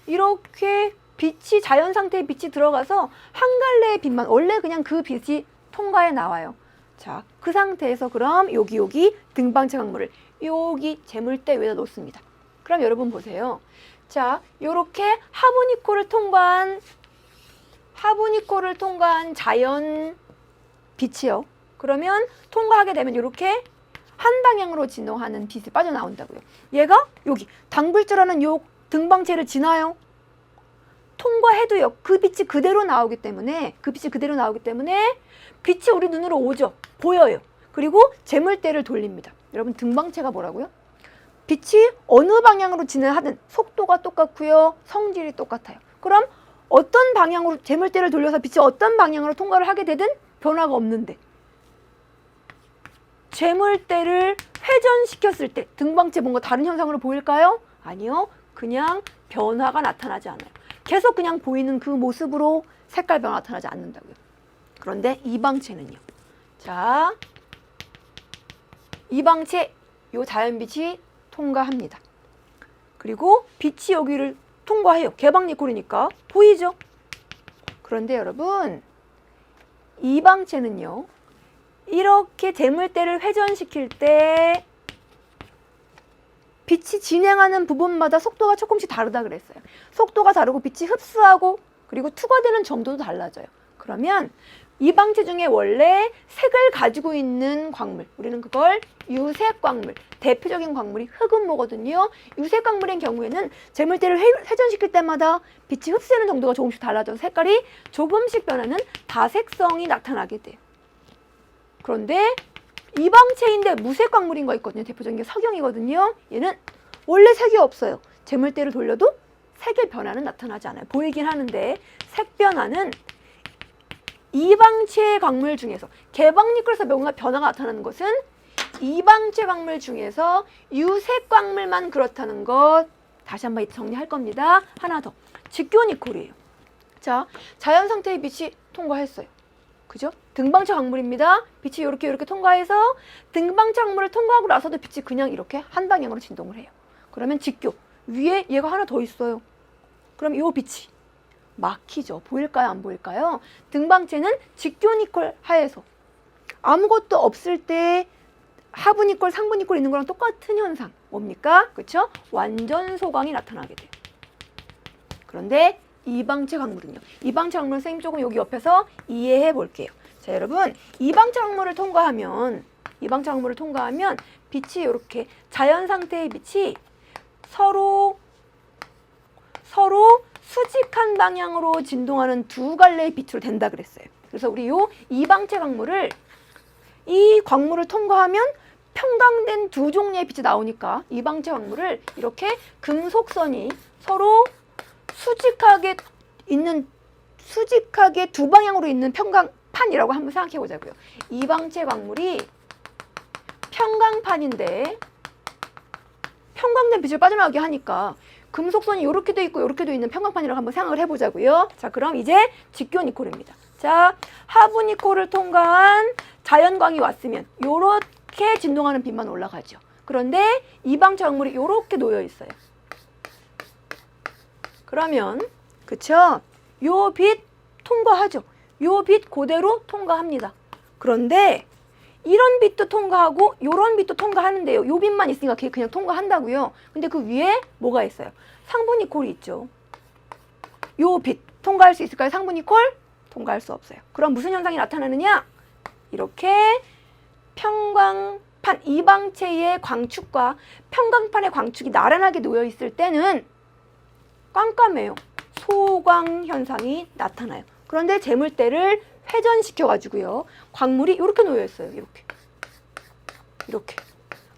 이렇게 빛이 자연 상태의 빛이 들어가서 한 갈래의 빛만 원래 그냥 그 빛이 통과해 나와요. 자, 그 상태에서 그럼 여기 등방체 광물을 여기 재물대 위에다 놓습니다. 그럼 여러분 보세요. 자, 요렇게 하부 니콜을 통과한 자연 빛이요. 그러면 통과하게 되면 이렇게 한 방향으로 진동하는 빛이 빠져나온다고요. 얘가 여기 단굴절하는 요 등방체를 지나요. 통과해도요. 그 빛이 그대로 나오기 때문에 빛이 우리 눈으로 오죠. 보여요. 그리고 재물대를 돌립니다. 여러분 등방체가 뭐라고요? 빛이 어느 방향으로 진행하든 속도가 똑같고요. 성질이 똑같아요. 그럼 어떤 방향으로 재물대를 돌려서 빛이 어떤 방향으로 통과를 하게 되든 변화가 없는데 재물대를 회전시켰을 때 등방체 뭔가 다른 현상으로 보일까요? 아니요. 그냥 변화가 나타나지 않아요. 계속 그냥 보이는 그 모습으로 색깔 변화 나타나지 않는다고요. 그런데 이방체는요. 자, 이방체 요 자연빛이 통과합니다. 그리고 빛이 여기를 통과해요. 개방 니콜이니까 보이죠? 그런데 여러분 이방체는요. 이렇게 재물대를 회전시킬 때 빛이 진행하는 부분마다 속도가 조금씩 다르다 그랬어요. 속도가 다르고 빛이 흡수하고 그리고 투과되는 정도도 달라져요. 그러면 이방체 중에 원래 색을 가지고 있는 광물, 우리는 그걸 유색 광물, 대표적인 광물이 흑음모거든요. 유색 광물인 경우에는 재물대를 회전시킬 때마다 빛이 흡수되는 정도가 조금씩 달라져서 색깔이 조금씩 변하는 다색성이 나타나게 돼요. 그런데 이방체인데 무색 광물인 거 있거든요. 대표적인 게 석영이거든요. 얘는 원래 색이 없어요. 재물대를 돌려도 색의 변화는 나타나지 않아요. 보이긴 하는데 색 변화는 이방체 광물 중에서 개방 니콜에서 뭔가 변화가 나타나는 것은 이방체 광물 중에서 유색 광물만 그렇다는 것 다시 한번 정리할 겁니다. 하나 더. 직교 니콜이에요. 자, 자연 상태의 빛이 통과했어요. 그죠? 등방체 광물입니다. 빛이 이렇게 통과해서 등방체 광물을 통과하고 나서도 빛이 그냥 이렇게 한 방향으로 진동을 해요. 그러면 직교. 위에 얘가 하나 더 있어요. 그럼 이 빛이 막히죠. 보일까요? 안 보일까요? 등방체는 직교 니콜 하에서 아무것도 없을 때 하부 니콜, 상부 니콜 있는 거랑 똑같은 현상. 뭡니까? 그렇죠? 완전 소광이 나타나게 돼요. 그런데 이방체 광물은요. 이방체 광물은 선생님 조금 여기 옆에서 이해해 볼게요. 자, 여러분 이방체 광물을 통과하면 빛이 이렇게 자연 상태의 빛이 서로 수직한 방향으로 진동하는 두 갈래의 빛으로 된다 그랬어요. 그래서 우리 요 이방체 광물을 이 광물을 통과하면 평강된 두 종류의 빛이 나오니까 이방체 광물을 이렇게 금속선이 서로 수직하게 두 방향으로 있는 평강판이라고 한번 생각해 보자고요. 이방체 광물이 평강판인데 평강된 빛을 빠져나가게 하니까 금속선이 이렇게 돼 있고 이렇게 돼 있는 평강판이라고 한번 생각을 해보자고요. 자, 그럼 이제 직교니콜입니다. 자, 하부니콜을 통과한 자연광이 왔으면 이렇게 진동하는 빛만 올라가죠. 그런데 이방체 광물이 이렇게 놓여 있어요. 그러면 그쵸? 요 빛 통과하죠. 요 빛 그대로 통과합니다. 그런데 이런 빛도 통과하고 요런 빛도 통과하는데요. 요 빛만 있으니까 그냥 통과한다고요. 근데 그 위에 뭐가 있어요? 상부니콜이 있죠. 요 빛 통과할 수 있을까요? 상부니콜? 통과할 수 없어요. 그럼 무슨 현상이 나타나느냐? 이렇게 평광판 이방체의 광축과 평광판의 광축이 나란하게 놓여 있을 때는 깜깜해요. 소광 현상이 나타나요. 그런데 재물대를 회전시켜 가지고요. 광물이 이렇게 놓여 있어요. 이렇게.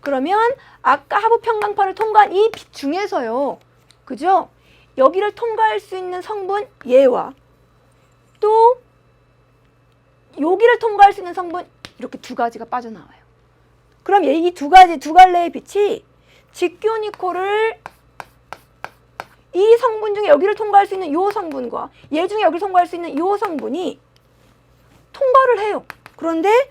그러면 아까 하부 평광판을 통과한 이 빛 중에서요. 그죠? 여기를 통과할 수 있는 성분 얘와 또 여기를 통과할 수 있는 성분 이렇게 두 가지가 빠져나와요. 그럼 이 두 갈래의 빛이 직교니콜을 이 성분 중에 여기를 통과할 수 있는 이 성분과 얘 중에 여기를 통과할 수 있는 이 성분이 통과를 해요. 그런데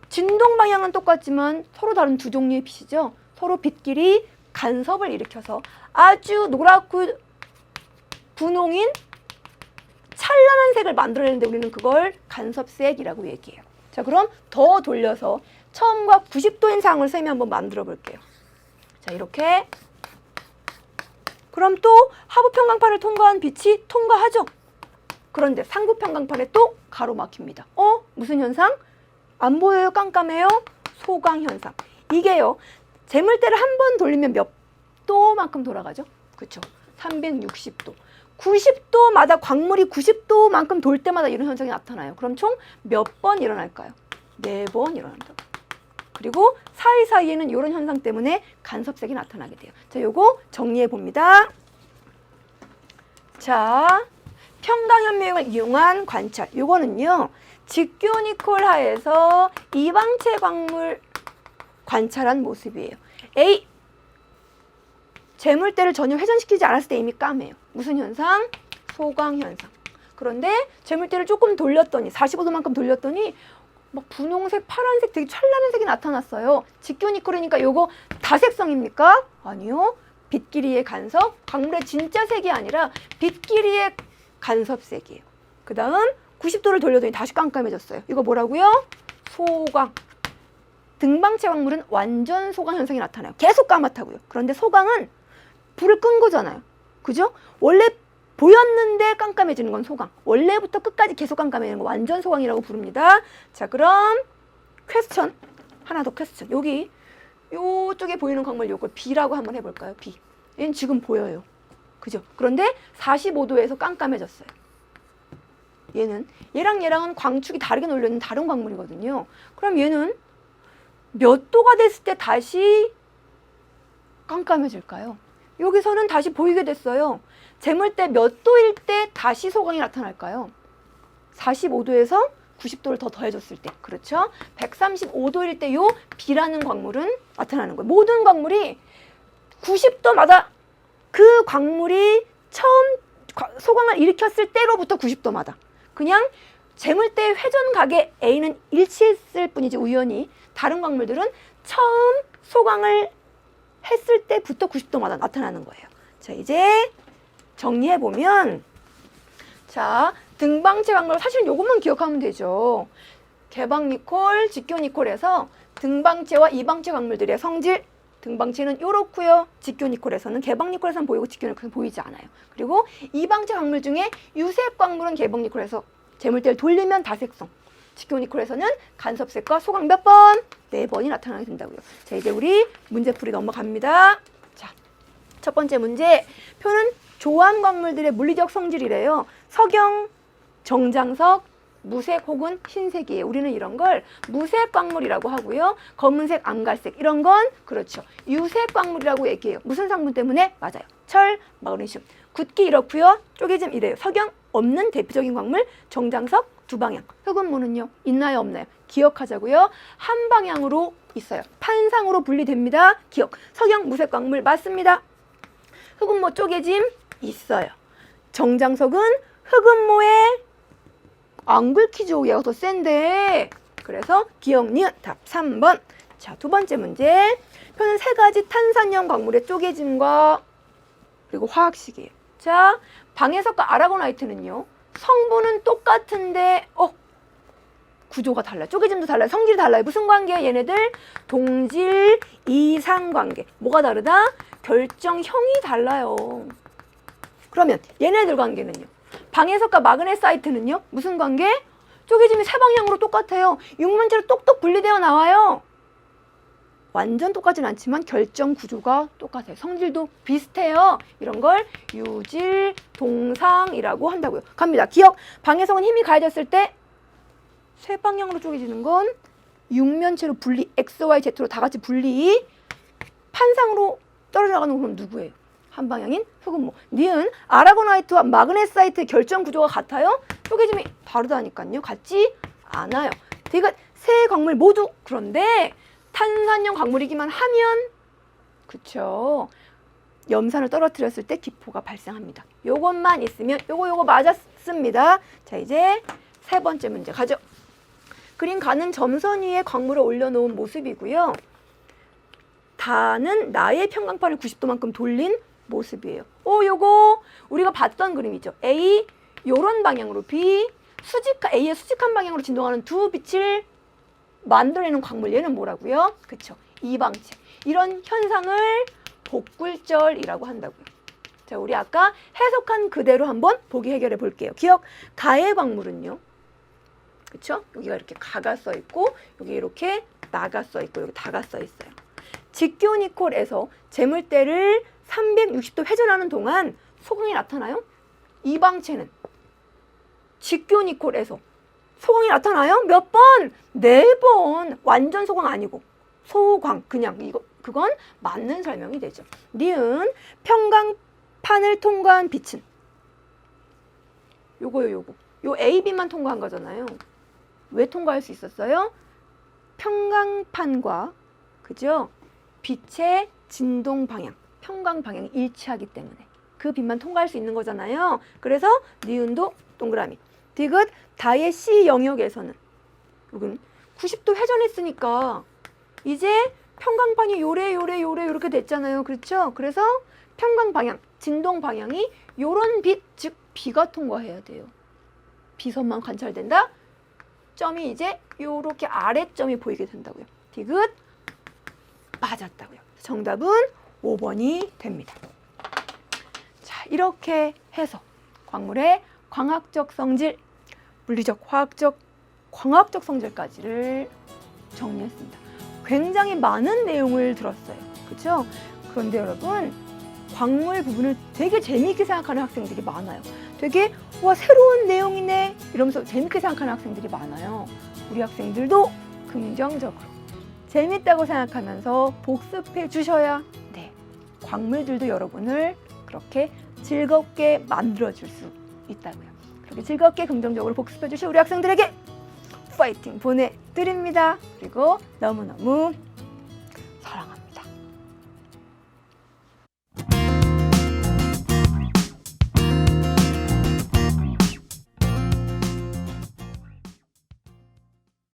진동 방향은 똑같지만 서로 다른 두 종류의 빛이죠. 서로 빛끼리 간섭을 일으켜서 아주 노랗고 분홍인 찬란한 색을 만들어내는데 우리는 그걸 간섭색이라고 얘기해요. 자, 그럼 더 돌려서 처음과 90도인 상황을 쌤이 한번 만들어 볼게요. 자, 이렇게. 그럼 또 하부 평광판을 통과한 빛이 통과하죠. 그런데 상부 평광판에 또 가로막힙니다. 무슨 현상? 안 보여요? 깜깜해요? 소광 현상. 이게요. 재물대를 한 번 돌리면 몇 도만큼 돌아가죠? 그렇죠. 360도. 90도마다 광물이 90도만큼 돌 때마다 이런 현상이 나타나요. 그럼 총 몇 번 일어날까요? 4번 일어난다. 그리고 사이사이에는 이런 현상 때문에 간섭색이 나타나게 돼요. 자, 요거 정리해 봅니다. 자, 평강현미경을 이용한 관찰. 요거는요. 직교니콜 하에서 이방체 광물 관찰한 모습이에요. A. 재물대를 전혀 회전시키지 않았을 때 이미 까매요. 무슨 현상? 소광 현상. 그런데 재물대를 조금 돌렸더니 45도만큼 돌렸더니 막 분홍색, 파란색, 되게 찬란한 색이 나타났어요. 직교니콜이니까 요거 다색성입니까? 아니요. 빛끼리의 간섭, 광물의 진짜 색이 아니라 빛끼리의 간섭색이에요. 그 다음 90도를 돌려더니 다시 깜깜해졌어요. 이거 뭐라고요? 소광. 등방체 광물은 완전 소광 현상이 나타나요. 계속 까맣다고요. 그런데 소광은 불을 끈 거잖아요. 그죠? 원래 보였는데 깜깜해지는 건 소광. 원래부터 끝까지 계속 깜깜해지는 거 완전 소광이라고 부릅니다. 자, 그럼 퀘스천. 하나 더 퀘스천. 여기 요쪽에 보이는 광물 요걸 B라고 한번 해볼까요? B. 얘는 지금 보여요. 그죠? 그런데 45도에서 깜깜해졌어요. 얘랑은 광축이 다르게 놓여있는 다른 광물이거든요. 그럼 얘는 몇 도가 됐을 때 다시 깜깜해질까요? 여기서는 다시 보이게 됐어요. 재물대 몇 도일 때 다시 소광이 나타날까요? 45도에서 90도를 더 더해줬을 때. 그렇죠? 135도일 때 요 B라는 광물은 나타나는 거예요. 모든 광물이 90도마다 그 광물이 처음 소광을 일으켰을 때로부터 90도마다 그냥 재물대 회전각의 A는 일치했을 뿐이지 우연히 다른 광물들은 처음 소광을 했을 때부터 90도마다 나타나는 거예요. 자, 이제 정리해보면 자, 등방체 광물 사실 요것만 기억하면 되죠. 개방니콜, 직교니콜에서 등방체와 이방체 광물들의 성질 등방체는 요렇고요. 직교니콜에서는 개방니콜에서는 보이고 직교니콜에서는 보이지 않아요. 그리고 이방체 광물 중에 유색 광물은 개방니콜에서 재물대를 돌리면 다색성, 직교니콜에서는 간섭색과 소광 몇 번? 4번이 나타나게 된다고요. 자, 이제 우리 문제풀이 넘어갑니다. 자, 첫 번째 문제. 표는 조암 광물들의 물리적 성질이래요. 석영, 정장석, 무색 혹은 흰색이에요. 우리는 이런 걸 무색 광물이라고 하고요. 검은색, 암갈색 이런 건 그렇죠. 유색 광물이라고 얘기해요. 무슨 성분 때문에? 맞아요. 철, 마그네슘. 굳기 이렇고요. 쪼개짐 이래요. 석영 없는 대표적인 광물 정장석 두 방향. 흑은모는요. 있나요 없나요? 기억하자고요. 한 방향으로 있어요. 판상으로 분리됩니다. 기억. 석영 무색 광물 맞습니다. 흑은모 쪼개짐 있어요. 정장석은 흑은모에 안 긁히죠. 얘가 더 센데. 그래서 기억 니은 답 3번. 자, 두 번째 문제. 표는 세 가지 탄산염 광물의 쪼개짐과 그리고 화학식이에요. 자, 방해석과 아라고나이트는요. 성분은 똑같은데 구조가 달라요. 쪼개짐도 달라요. 성질이 달라요. 무슨 관계야? 얘네들 동질 이상관계. 뭐가 다르다? 결정형이 달라요. 그러면 얘네들 관계는요. 방해석과 마그네사이트는요. 무슨 관계? 쪼개짐이 세 방향으로 똑같아요. 육면체로 똑똑 분리되어 나와요. 완전 똑같진 않지만 결정 구조가 똑같아요. 성질도 비슷해요. 이런 걸 유질 동상이라고 한다고요. 갑니다. 기억. 방해석은 힘이 가해졌을 때 세 방향으로 쪼개지는 건 육면체로 분리, X, Y, Z로 다 같이 분리. 판상으로 떨어져 나가는 건 누구예요? 한 방향인 흑은모. 니은 아라고나이트와 마그네사이트의 결정 구조가 같아요? 쪼개짐이 다르다니까요. 같지 않아요. 디귿 세 광물 모두 그런데 탄산염 광물이기만 하면 그쵸. 염산을 떨어뜨렸을 때 기포가 발생합니다. 요것만 있으면 요거 맞았습니다. 자, 이제 세 번째 문제 가죠. 그림 가는 점선 위에 광물을 올려놓은 모습이고요. 다는 나의 평강판을 90도만큼 돌린 모습이에요. 요거 우리가 봤던 그림이죠. A 요런 방향으로 B A의 수직한 방향으로 진동하는 두 빛을 만들어내는 광물. 얘는 뭐라고요? 그쵸. 이방체. 이런 현상을 복굴절이라고 한다고요. 자, 우리 아까 해석한 그대로 한번 보기 해결해 볼게요. 기억. 가해 광물은요. 그쵸? 여기가 이렇게 가가 써 있고 여기 이렇게 나가 써 있고 여기 다가 써 있어요. 직교니콜에서 재물대를 360도 회전하는 동안 소광이 나타나요? 이방체는 직교니콜에서 소광이 나타나요? 몇 번? 4번. 완전 소광 아니고 소광. 그냥 그건 맞는 설명이 되죠. 니은 평강판을 통과한 빛은 요거요. 요 A, B만 통과한 거잖아요. 왜 통과할 수 있었어요? 평강판과 그죠? 빛의 진동 방향, 평강 방향이 일치하기 때문에 그 빛만 통과할 수 있는 거잖아요. 그래서 니은도 동그라미. 디귿 다의 C 영역에서는 여기는 90도 회전했으니까 이제 평강판이 요래 이렇게 됐잖아요. 그렇죠? 그래서 평강 방향, 진동 방향이 요런 빛, 즉 B가 통과해야 돼요. B선만 관찰된다. 점이 이제 요렇게 아래점이 보이게 된다고요. 디귿 맞았다고요. 정답은 5번이 됩니다. 자, 이렇게 해서 광물의 광학적 성질, 물리적, 화학적, 광학적 성질까지를 정리했습니다. 굉장히 많은 내용을 들었어요. 그렇죠? 그런데 여러분, 광물 부분을 되게 재미있게 생각하는 학생들이 많아요. 되게 와 새로운 내용이네 이러면서 재밌게 생각하는 학생들이 많아요. 우리 학생들도 긍정적으로 재밌다고 생각하면서 복습해 주셔야 광물들도 여러분을 그렇게 즐겁게 만들어줄 수 있다고요. 그렇게 즐겁게 긍정적으로 복습해 주신 우리 학생들에게 파이팅 보내드립니다. 그리고 너무너무